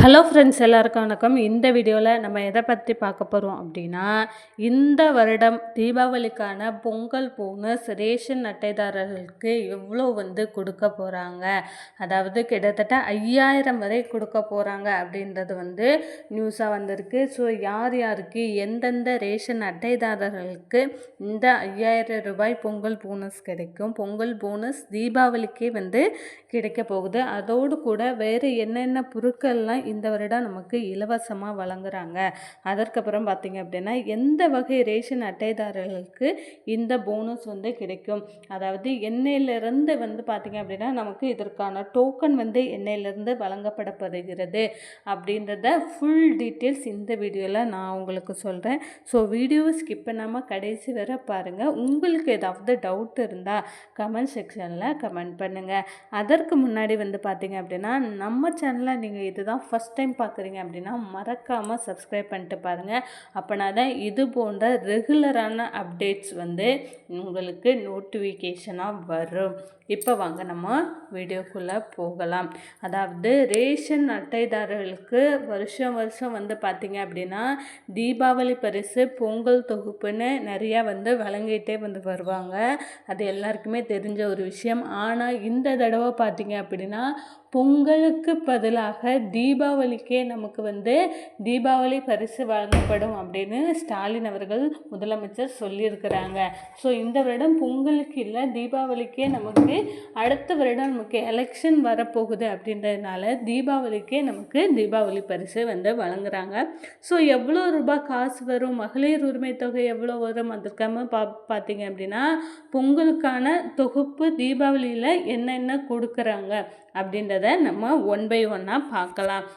Hello friends, எல்லாருக்கும் வணக்கம். இந்த வீடியோவில் நம்ம எதை பற்றி பார்க்க போகிறோம் அப்படின்னா, இந்த வருடம் தீபாவளிக்கான பொங்கல் போனஸ் ரேஷன் அட்டைதாரர்களுக்கு எவ்வளோ கொடுக்க போகிறாங்க, அதாவது கிட்டத்தட்ட 5000 வரை கொடுக்க போகிறாங்க அப்படின்றது நியூஸாக வந்திருக்கு. ஸோ யார் யாருக்கு எந்தெந்த ரேஷன் அட்டைதாரர்களுக்கு இந்த 5000 ரூபாய் பொங்கல் போனஸ் கிடைக்கும், பொங்கல் போனஸ் தீபாவளிக்கே கிடைக்க போகுது, அதோடு கூட வேறு என்னென்ன பொருட்கள்லாம் இந்த வருடம் நமக்கு இலவசமாக வழங்குறாங்க, அதற்கப்புறம் பார்த்திங்க அப்படின்னா எந்த வகை ரேஷன் அட்டைதாரர்களுக்கு இந்த போனஸ் கிடைக்கும், அதாவது எண்ணெயிலிருந்து பார்த்திங்க அப்படின்னா நமக்கு இதற்கான டோக்கன் எண்ணெயிலிருந்து வழங்கப்படப்படுகிறது அப்படின்றத ஃபுல் டீட்டெயில்ஸ் இந்த வீடியோவில் நான் உங்களுக்கு சொல்கிறேன். ஸோ வீடியோவை ஸ்கிப் பண்ணாமல் கடைசி வரை பாருங்கள். உங்களுக்கு ஏதாவது டவுட் இருந்தால் கமெண்ட் செக்ஷனில் கமெண்ட் பண்ணுங்கள். அதற்கு முன்னாடி பார்த்திங்க அப்படின்னா நம்ம சேனலில் நீங்கள் இதுதான் ஃபஸ்ட் டைம் பார்க்குறீங்க அப்படின்னா மறக்காமல் சப்ஸ்கிரைப் பண்ணிட்டு பாருங்கள். அப்போனா தான் இது போன்ற ரெகுலரான அப்டேட்ஸ் உங்களுக்கு நோட்டிஃபிகேஷனாக வரும். இப்போ வாங்க நம்ம வீடியோக்குள்ளே போகலாம். அதாவது ரேஷன் அட்டைதாரர்களுக்கு வருஷம் பார்த்திங்க அப்படின்னா தீபாவளி பரிசு, பொங்கல் தொகுப்புன்னு நிறையா வழங்கிட்டே வருவாங்க. அது எல்லாருக்குமே தெரிஞ்ச ஒரு விஷயம். ஆனால் இந்த தடவை பார்த்திங்க அப்படின்னா பொங்கலுக்கு பதிலாக தீபாவளிக்கே நமக்கு தீபாவளி பரிசு வழங்கப்படும் அப்படின்னு ஸ்டாலின் அவர்கள் முதலமைச்சர் சொல்லியிருக்கிறாங்க. ஸோ இந்த வருடம் பொங்கலுக்கு இல்லை, தீபாவளிக்கே நமக்கு அடுத்த வருடம் நமக்கு எலெக்ஷன் வரப்போகுது அப்படின்றதுனால தீபாவளிக்கே நமக்கு தீபாவளி பரிசு வழங்குறாங்க. ஸோ எவ்வளோ ரூபாய் காசு வரும், மகளிர் உரிமை தொகை எவ்வளோ வரும், அதற்காக பார்த்தீங்க அப்படின்னா பொங்கலுக்கான தொகுப்பு தீபாவளியில் என்னென்ன கொடுக்குறாங்க அப்படின்றத நம்ம ஒன் பை ஒன்னாக பார்க்கலாம்.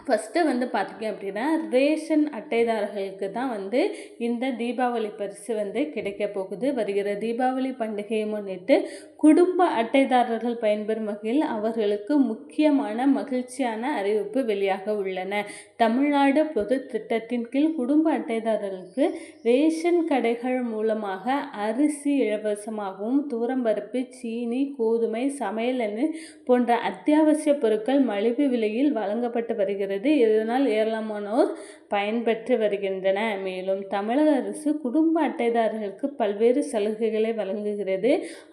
ஃபஸ்ட்டு பார்த்திங்க அப்படின்னா ரேஷன் அட்டைதாரர்களுக்கு தான் இந்த தீபாவளி பரிசு கிடைக்க போகுது. வருகிற தீபாவளி பண்டிகையை முன்னிட்டு குடும்ப அட்டைதாரர்கள் பயன்பெறும் வகையில் அவர்களுக்கு முக்கியமான மகிழ்ச்சியான அறிவிப்பு வெளியாக உள்ளன. தமிழ்நாடு பொது திட்டத்தின் கீழ் குடும்ப அட்டைதாரர்களுக்கு ரேஷன் கடைகள் மூலமாக அரிசி இலவசமாகவும், தூரம்பருப்பு, சீனி, கோதுமை, சமையல் எண்ணெய் போன்ற அத்தியாவசிய பொருட்கள் மலிவு விலையில் வழங்கப்பட்டு வருகிறது. இதனால் ஏராளமானோர் பயன்பெற்று வருகின்றன. மேலும் தமிழக அரசு குடும்ப அட்டைதாரர்களுக்கு பல்வேறு சலுகைகளை வழங்குகிறது.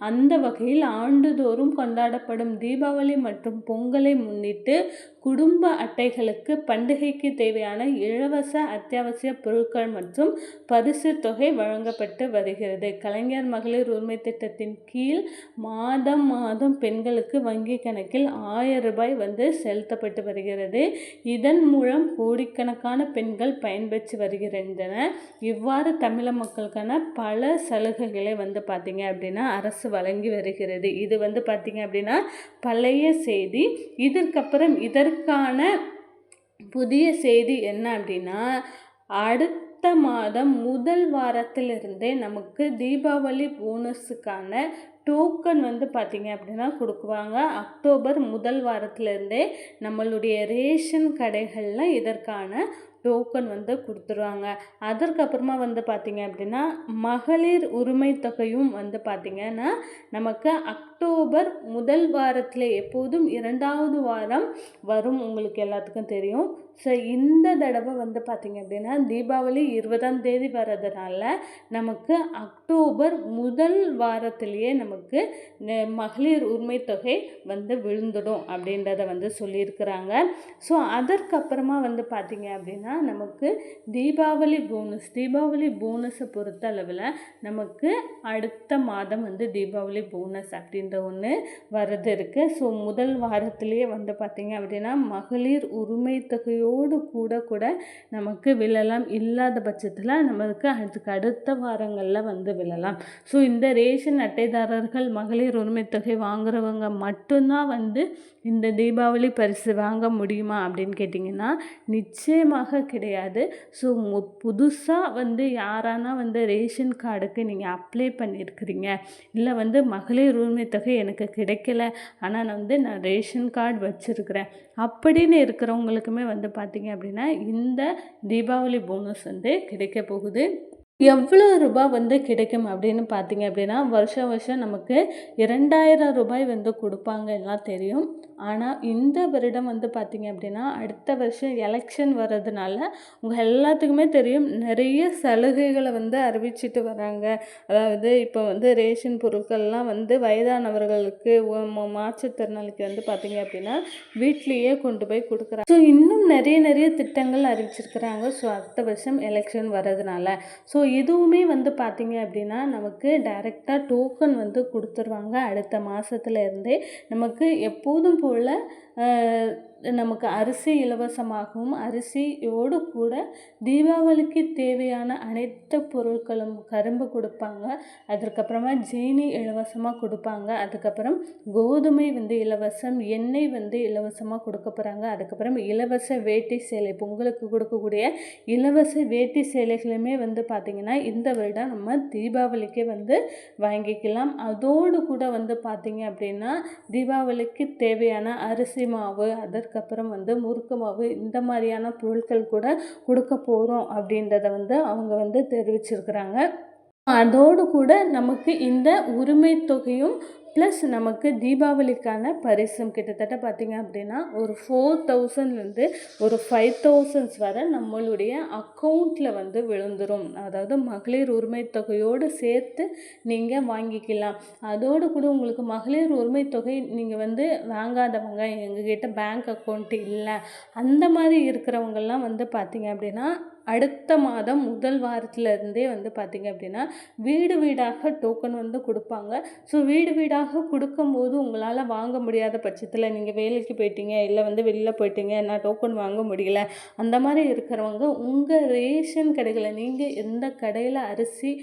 அந்த வகையில் ஆண்டுதோறும் கொண்டாடப்படும் தீபாவளி மற்றும் பொங்கலை முன்னிட்டு குடும்ப அட்டைகளுக்கு பண்டிகைக்கு தேவையான இலவச அத்தியாவசிய பொருட்கள் மற்றும் பரிசு தொகை வழங்கப்பட்டு வருகிறது. கலைஞர் மகளிர் உரிமை திட்டத்தின் கீழ் மாதம் பெண்களுக்கு வங்கி கணக்கில் 1000 ரூபாய் செலுத்தப்பட்டு வருகிறது. இதன் மூலம் கோடிக்கணக்கான பெண்கள் பயன்பெற்று வருகின்றனர். இவ்வாறு தமிழக மக்களுக்கான பல சலுகைகளை பார்த்திங்க அப்படின்னா அரசு வழங்கி வருகிறது. இது பார்த்திங்க அப்படின்னா பழைய செய்தி. இதற்கான புதிய செய்தி என்ன அப்படின்னா, அடுத்த மாதம் முதல் வாரத்திலிருந்தே நமக்கு தீபாவளி போனஸுக்கான டோக்கன் பார்த்திங்க அப்படின்னா கொடுக்குவாங்க. அக்டோபர் முதல் வாரத்திலேருந்தே நம்மளுடைய ரேஷன் கடைகளில் இதற்கான டோக்கன் கொடுத்துருவாங்க. அதற்கப்புறமா பார்த்திங்க அப்படின்னா மகளிர் உரிமை தொகையும் பார்த்திங்கன்னா நமக்கு அக்டோபர் முதல் வாரத்தில், எப்போதும் 2வது வாரம் வரும், உங்களுக்கு எல்லாத்துக்கும் தெரியும். ஸோ இந்த தடவை பார்த்திங்க அப்படின்னா தீபாவளி 20ஆம் தேதி வர்றதுனால நமக்கு அக்டோபர் முதல் வாரத்திலேயே நமக்கு மகளிர் உரிமை தொகை விழுந்துடும் அப்படின்றத சொல்லியிருக்கிறாங்க. ஸோ அதற்கப்புறமா பார்த்திங்க அப்படின்னா நமக்கு தீபாவளி போனஸை பொறுத்த அளவில் நமக்கு அடுத்த மாதம் தீபாவளி போனஸ் அப்படின்ற ஒன்று வரது இருக்குது. ஸோ முதல் வாரத்திலேயே பார்த்திங்க அப்படின்னா மகளிர் உரிமை தொகையோடு கூட நமக்கு விழலாம். இல்லாத பட்சத்தில் நமக்கு அதுக்கு அடுத்த வாரங்களில் விழலாம். ஸோ இந்த ரேஷன் அட்டைதாரர்கள் மகளிர் உரிமை தொகை வாங்குறவங்க மட்டும்தான் இந்த தீபாவளி பரிசு வாங்க முடியுமா அப்படின்னு கேட்டிங்கன்னா நிச்சயமாக கிடையாது. ஸோ புதுசாக யாரானா ரேஷன் கார்டுக்கு நீங்கள் அப்ளை பண்ணியிருக்கிறீங்க, இல்லை மகளிர் உரிமை தொகை எனக்கு கிடைக்கல, ஆனால் நான் ரேஷன் கார்டு வச்சுருக்கிறேன் அப்படின்னு இருக்கிறவங்களுக்குமே பார்த்திங்க அப்படின்னா இந்த தீபாவளி போனஸ் கிடைக்க போகுது. எவ்வளோ ரூபாய் கிடைக்கும் அப்படின்னு பார்த்திங்க அப்படின்னா வருஷம் நமக்கு 2000 ரூபாய் கொடுப்பாங்க, எல்லாம் தெரியும். ஆனால் இந்த வருடம் வந்து பார்த்திங்க அப்படின்னா அடுத்த வருஷம் எலெக்ஷன் வர்றதுனால உங்கள் எல்லாத்துக்குமே தெரியும் நிறைய சலுகைகளை வந்து அறிவிச்சிட்டு வராங்க. அதாவது இப்போ வந்து ரேஷன் பொருட்கள்லாம் வந்து வயதானவர்களுக்கு மாற்றுத்திறனாளிக்கு வந்து பார்த்திங்க அப்படின்னா வீட்லேயே கொண்டு போய் கொடுக்குறாங்க. ஸோ இன்னும் நிறைய திட்டங்கள் அறிவிச்சிருக்கிறாங்க. ஸோ அடுத்த வருஷம் எலெக்ஷன் வர்றதுனால ஸோ இதுவுமே வந்து பார்த்திங்க அப்படின்னா நமக்கு டைரெக்டாக டோக்கன் வந்து கொடுத்துருவாங்க. அடுத்த மாதத்துல இருந்தே நமக்கு எப்போதும் போல் நமக்கு அரிசி இலவசமாகவும் அரிசியோடு கூட தீபாவளிக்கு தேவையான அனைத்து பொருட்களும் கரும்பு கொடுப்பாங்க. அதுக்கப்புறமா ஜீனி இலவசமாக கொடுப்பாங்க. அதுக்கப்புறம் கோதுமை வந்து இலவசம், எண்ணெய் வந்து இலவசமாக கொடுக்க போகிறாங்க. அதுக்கப்புறம் இலவச வேட்டி சேலை, பொங்கலுக்கு கொடுக்கக்கூடிய இலவச வேட்டி சேலைகளுமே வந்து பார்த்திங்கன்னா இந்த வருடம் நம்ம தீபாவளிக்கே வந்து வாங்கிக்கலாம். அதோடு கூட வந்து பார்த்திங்க அப்படின்னா தீபாவளிக்கு தேவையான அரிசி மாவு, அதற்கப்புறம் வந்து முறுக்கு மாவு, இந்த மாதிரியான பொருட்கள் கூட கொடுக்க போகிறோம் அப்படின்றத வந்து அவங்க வந்து தெரிவிச்சிருக்கிறாங்க. அதோடு கூட நமக்கு இந்த உரிமை தொகையும் ப்ளஸ் நமக்கு தீபாவளிக்கான பரிசும் கிட்டத்தட்ட பார்த்திங்க அப்படின்னா ஒரு 4000லேருந்து ஒரு 5000 வரை நம்மளுடைய அக்கௌண்ட்டில் வந்து விழுந்துடும். அதாவது மகளிர் உரிமை தொகையோடு சேர்த்து நீங்கள் வாங்கிக்கலாம். அதோடு கூட உங்களுக்கு மகளிர் உரிமை தொகை நீங்கள் வந்து வாங்காதவங்க, எங்ககிட்ட பேங்க் அக்கௌண்ட் இல்லை, அந்த மாதிரி இருக்கிறவங்கெல்லாம் வந்து பார்த்திங்க அப்படின்னா அடுத்த மாதம் முதல் வாரத்திலேருந்தே வந்து பார்த்திங்க அப்படின்னா வீடு வீடாக டோக்கன் வந்து கொடுப்பாங்க. ஸோ வீடு வீடாக கொடுக்கும்போது உங்களால் வாங்க முடியாத பட்சத்தில் நீங்கள் வேலைக்கு போயிட்டீங்க, இல்லை வந்து வெளியில் போயிட்டீங்க, நான் டோக்கன் வாங்க முடியல, அந்த மாதிரி இருக்கிறவங்க உங்கள் ரேஷன் கடைகளை, நீங்கள் எந்த கடையில் அரிசி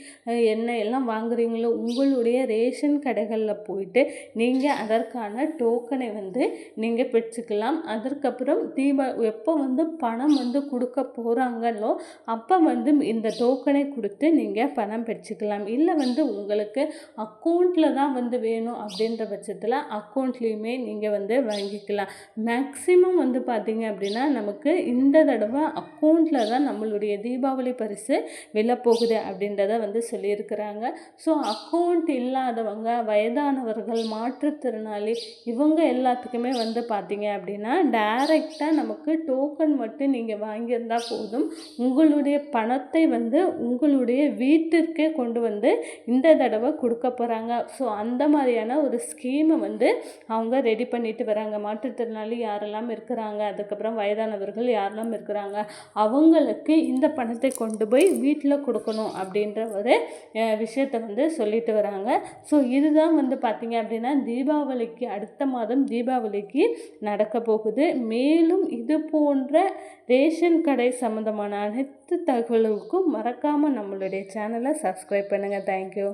எண்ணெய் எல்லாம் வாங்குறீங்களோ உங்களுடைய ரேஷன் கடைகளில் போயிட்டு நீங்கள் அதற்கான டோக்கனை வந்து நீங்கள் பெற்றுக்கலாம். அதற்கப்புறம் எப்போ வந்து பணம் வந்து கொடுக்க போகிறாங்களோ அப்போ வந்து இந்த டோக்கனை கொடுத்து நீங்கள் பணம் பெற்றுக்கலாம். இல்லை வந்து உங்களுக்கு அக்கௌண்ட்டில் தான் வந்து வேணும் அப்படின்ற பட்சத்தில் அக்கௌண்ட்லேயுமே நீங்கள் வந்து வாங்கிக்கலாம். மேக்ஸிமம் வந்து பார்த்திங்க அப்படின்னா நமக்கு இந்த தடவை அக்கௌண்ட்டில் தான் நம்மளுடைய தீபாவளி பரிசு விழப்போகுது அப்படின்றத வந்து சொல்லியிருக்கிறாங்க. ஸோ அக்கௌண்ட் இல்லாதவங்க, வயதானவர்கள், மாற்றுத்திறனாளி, இவங்க எல்லாத்துக்குமே வந்து பார்த்திங்க அப்படின்னா டைரெக்டாக நமக்கு டோக்கன் மட்டும் நீங்கள் வாங்கியிருந்தால் போதும், உங்களுடைய பணத்தை வந்து உங்களுடைய வீட்டிற்கே கொண்டு வந்து இந்த தடவை கொடுக்க போகிறாங்க. ஸோ அந்த மாதிரியான ஒரு ஸ்கீமை வந்து அவங்க ரெடி பண்ணிட்டு வராங்க. மாற்றுத்திறனாளி யாரெல்லாம் இருக்கிறாங்க, அதுக்கப்புறம் வயதானவர்கள் யாரெல்லாம் இருக்கிறாங்க, அவங்களுக்கு இந்த பணத்தை கொண்டு போய் வீட்டில் கொடுக்கணும் அப்படின்ற ஒரு விஷயத்தை வந்து சொல்லிட்டு வராங்க. ஸோ இதுதான் வந்து பார்த்திங்க அப்படின்னா தீபாவளிக்கு அடுத்த மாதம் தீபாவளிக்கு நடக்க போகுது. மேலும் இது போன்ற ரேஷன் கடை சம்மந்தமான அனைத்து தகவலுக்கும் மறக்காமல் நம்மளுடைய சேனலை சப்ஸ்கிரைப் பண்ணுங்கள். தேங்க்யூ.